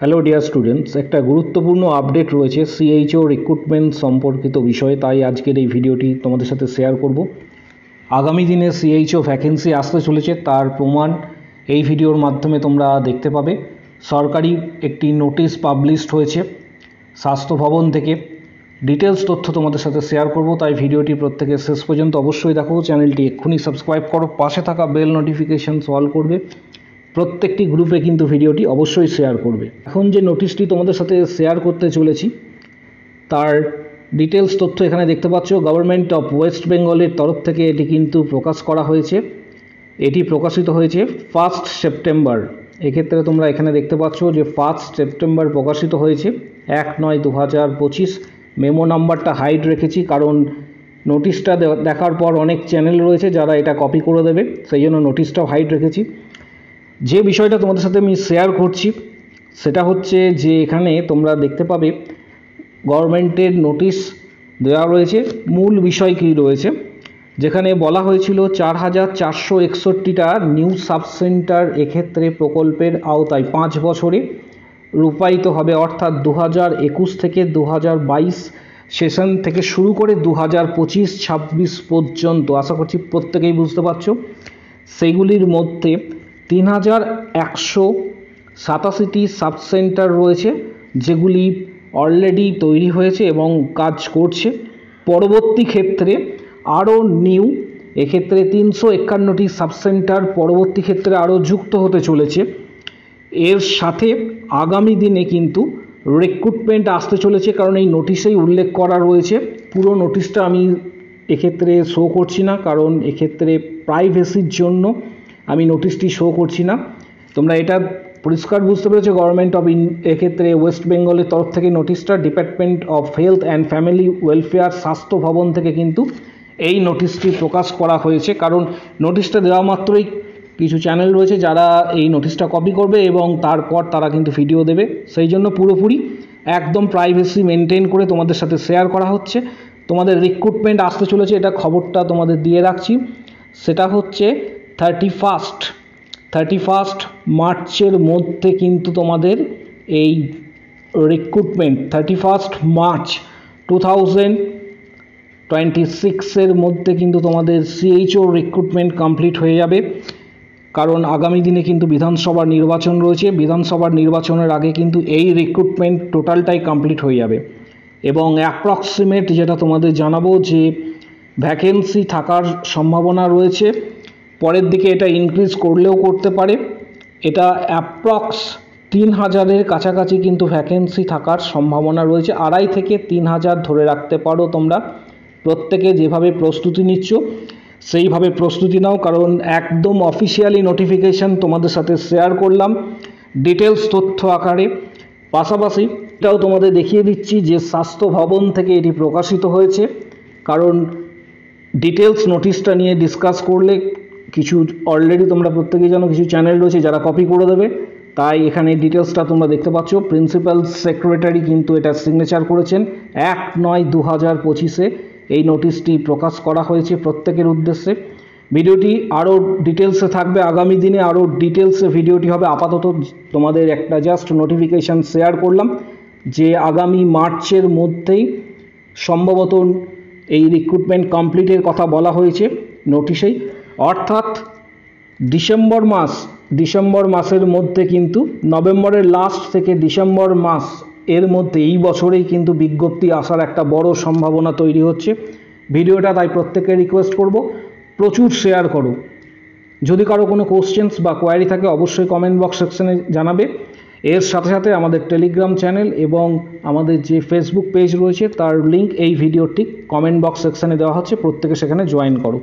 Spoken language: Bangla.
হ্যালো ডিয়ার স্টুডেন্টস, একটা গুরুত্বপূর্ণ আপডেট রয়েছে সিএইচও রিক্রুটমেন্ট সম্পর্কিত বিষয়ে, তাই আজকের এই ভিডিওটি তোমাদের সাথে শেয়ার করব। আগামী দিনে সিএইচও ভ্যাকেন্সি আসতে চলেছে, তার প্রমাণ এই ভিডিওর মাধ্যমে তোমরা দেখতে পাবে। সরকারি একটি নোটিশ পাবলিশড হয়েছে স্বাস্থ্য ভবন থেকে, ডিটেলস তথ্য তোমাদের সাথে শেয়ার করব, তাই ভিডিওটি প্রত্যেকে শেষ পর্যন্ত অবশ্যই দেখো। চ্যানেলটি এক্ষুনি সাবস্ক্রাইব করো, পাশে থাকা বেল নোটিফিকেশানস অল করবে, প্রত্যেকটি গ্রুপে কিন্তু ভিডিওটি অবশ্যই শেয়ার করবে। এখন যে নোটিশটি তোমাদের সাথে শেয়ার করতে চলেছি তার ডিটেলস তথ্য এখানে দেখতে পাচ্ছ। গভর্নমেন্ট অফ ওয়েস্ট বেঙ্গলের তরফ থেকে এটি কিন্তু প্রকাশ করা হয়েছে। এটি প্রকাশিত হয়েছে 1 সেপ্টেম্বর। এক্ষেত্রে তোমরা এখানে দেখতে পাচ্ছ যে 1 সেপ্টেম্বর প্রকাশিত হয়েছে, 1/9/2025। মেমো নাম্বারটা হাইড রেখেছি কারণ নোটিশটা দেখার পর অনেক চ্যানেল রয়েছে যারা এটা কপি করে দেবে, সেই জন্য নোটিশটাও হাইড রেখেছি। যে বিষয়টা তোমাদের সাথে আমি শেয়ার করছি সেটা হচ্ছে যে এখানে তোমরা দেখতে পাবে গভর্নমেন্টের নোটিশ দেওয়া রয়েছে। মূল বিষয় কী রয়েছে, যেখানে বলা হয়েছিল 4461টা নিউ সাবসেন্টার এক্ষেত্রে প্রকল্পের আওতায় 5 বছরে রূপায়িত হবে, অর্থাৎ 2021 থেকে 2022 সেশন থেকে শুরু করে 2025-26 পর্যন্ত। আশা করছি প্রত্যেকেই বুঝতে পারছো। সেইগুলির মধ্যে 3187টি সাবসেন্টার রয়েছে যেগুলি অলরেডি তৈরি হয়েছে এবং কাজ করছে। পরবর্তী ক্ষেত্রে আরও নিউ এক্ষেত্রে 351টি সাবসেন্টার পরবর্তী ক্ষেত্রে আরও যুক্ত হতে চলেছে। এর সাথে আগামী দিনে কিন্তু রিক্রুটমেন্ট আসতে চলেছে, কারণ এই নোটিশেই উল্লেখ করা রয়েছে। পুরো নোটিশটা আমি এক্ষেত্রে শো করছি না, কারণ এক্ষেত্রে প্রাইভেসির জন্য আমি নোটিশটি শো করছি না। তোমরা এটা পরিষ্কার বুঝতে পেরেছো, গভর্নমেন্ট অফ এক্ষেত্রে ওয়েস্ট বেঙ্গলের তরফ থেকে নোটিশটা department of health and family welfare স্বাস্থ্য ভবন থেকে কিন্তু এই নোটিশটি প্রকাশ করা হয়েছে। কারণ নোটিশটা দেওয়া মাত্রই কিছু চ্যানেল রয়েছে যারা এই নোটিশটা কপি করবে এবং তারপর তারা কিন্তু ভিডিও দেবে, সেই জন্য পুরোপুরি একদম প্রাইভেসি মেনটেন করে তোমাদের সাথে শেয়ার করা হচ্ছে। তোমাদের রিক্রুটমেন্ট আসতে চলেছে, এটা খবরটা তোমাদের দিয়ে রাখছি। সেটা হচ্ছে 31 মার্চের মধ্যে কিন্তু তোমাদের এই রিক্রুটমেন্ট 31 মার্চ 2026 মধ্যে কিন্তু তোমাদের সিএইচও রিক্রুটমেন্ট কমপ্লিট হয়ে যাবে। কারণ আগামী দিনে কিন্তু বিধানসভার নির্বাচন রয়েছে, বিধানসভার নির্বাচনের আগে কিন্তু এই রিক্রুটমেন্ট টোটালটাই কমপ্লিট হয়ে যাবে। এবং অ্যাপ্রক্সিমেট যেটা তোমাদের জানাবো যে ভ্যাকেন্সি থাকার সম্ভাবনা রয়েছে, পরের দিকে এটা ইনক্রিজ করলেও করতে পারে। এটা অ্যাপ্রক্স 3000-এর কাছাকাছি কিন্তু ভ্যাকেন্সি থাকার সম্ভাবনা রয়েছে। 2.5 থেকে 3000 ধরে রাখতে পারো তোমরা। প্রত্যেকে যেভাবে প্রস্তুতি নিচ্ছ সেইভাবে প্রস্তুতি নাও, কারণ একদম অফিসিয়ালি নোটিফিকেশান তোমাদের সাথে শেয়ার করলাম ডিটেলস তথ্য আকারে। পাশাপাশি এটাও তোমাদের দেখিয়ে দিচ্ছি যে স্বাস্থ্য ভবন থেকে এটি প্রকাশিত হয়েছে, কারণ ডিটেলস নোটিশটা নিয়ে ডিসকাস করলে কিছু অলরেডি তোমরা প্রত্যেকেই জানো কিছু চ্যানেল রয়েছে যারা কপি করে দেবে, তাই এখানে ডিটেলসটা তোমরা দেখতে পাচ্ছ। প্রিন্সিপাল সেক্রেটারি কিন্তু এটা সিগনেচার করেছেন। 1/9/2025 এই নোটিশটি প্রকাশ করা হয়েছে প্রত্যেকের উদ্দেশ্যে। ভিডিওটি আরও ডিটেলসে থাকবে, আগামী দিনে আরও ডিটেলসে ভিডিওটি হবে। আপাতত তোমাদের একটা জাস্ট নোটিফিকেশান শেয়ার করলাম যে আগামী মার্চের মধ্যেই সম্ভবত এই রিক্রুটমেন্ট কমপ্লিটের কথা বলা হয়েছে নোটিশেই, অর্থাৎ ডিসেম্বর মাসের মধ্যে কিন্তু নভেম্বরের লাস্ট থেকে ডিসেম্বর মাস এর মধ্যে এই বছরেই কিন্তু বিজ্ঞপ্তি আসার একটা বড় সম্ভাবনা তৈরি হচ্ছে। ভিডিওটা তাই প্রত্যেককে রিকোয়েস্ট করব প্রচুর শেয়ার করো। যদি কারো কোনো কোশ্চেন্স বা কোয়ারি থাকে অবশ্যই কমেন্ট বক্স সেকশনে জানাবে। এর সাথে সাথে আমাদের টেলিগ্রাম চ্যানেল এবং আমাদের যে ফেসবুক পেজ রয়েছে তার লিঙ্ক এই ভিডিওর ঠিক কমেন্ট বক্স সেকশনে দেওয়া হচ্ছে, প্রত্যেকে সেখানে জয়েন করো।